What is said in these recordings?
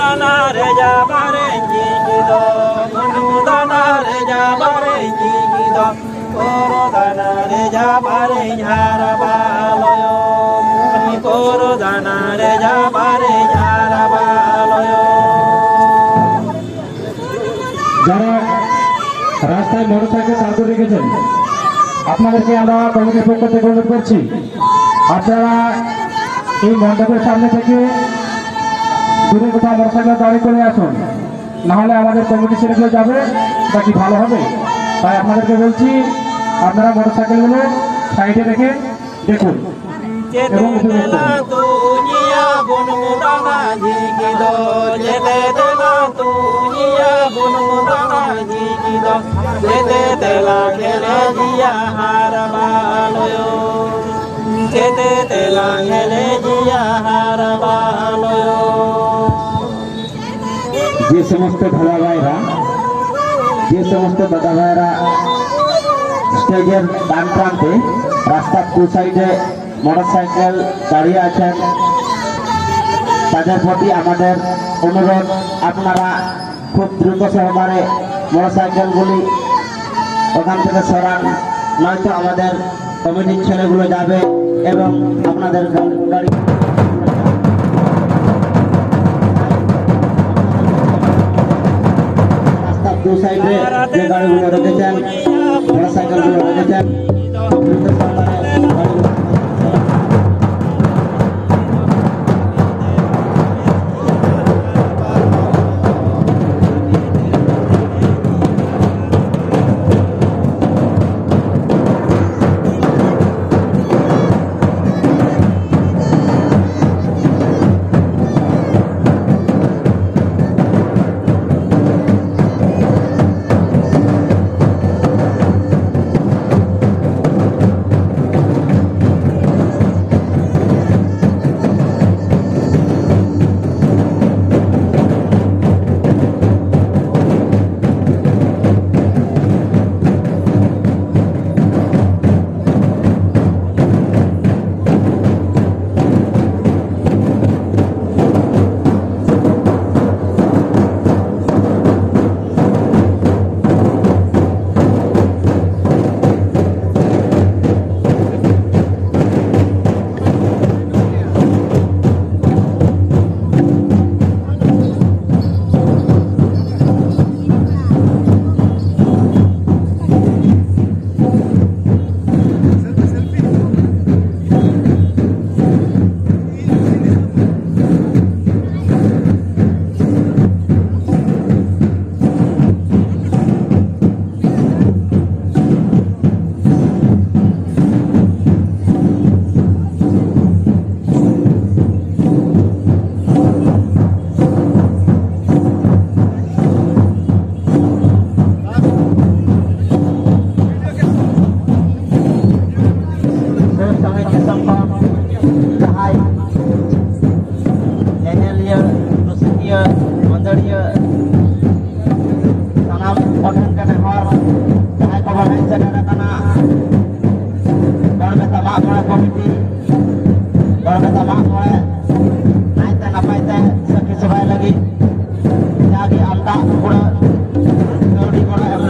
দানা রে যাবারে জিগিদ দানা রে যাবারে জিগিদ করো দানা রে যাবারে ঝাড়বালয় করো দানা রে যাবারে ঝাড়বালয়। যারা রাস্তায় মোটরসাইকেল চালু রেখেছেন আপনাদেরকে আমরা কমিটির পক্ষ থেকে অনুরোধ করছি, আপনারা এই মণ্ডপের সামনে থেকে দূরে কোথাও মোটরসাইকেল দাঁড়িয়ে করে আসুন, নাহলে আমাদের কমিটি ছেলেগুলো যাবে, তা কি ভালো হবে। তাই আপনাদেরকে বলছি আপনারা মোটরসাইকেলগুলো সাইডে রেখে দেখুন এবং উপভোগ যে সমস্ত দাদা ভাইরা স্টেজের ডান প্রান্তে রাস্তার দু সাইডে মোটরসাইকেল দাঁড়িয়ে আছেন, তাদের প্রতি আমাদের অনুরোধ আপনারা খুব দ্রুত সহকারে মোটরসাইকেলগুলি ওখান থেকে সরান, নয়তো আমাদের কমিটির ছেলেগুলো যাবে এবং আপনাদের গাড়ি রাস্তার দু সাইডে যে গাড়িগুলো রেখেছেন মোটরসাইকেলগুলো রেখেছেন খুব দ্রুত সহকারে গাড়িগুলো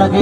lagi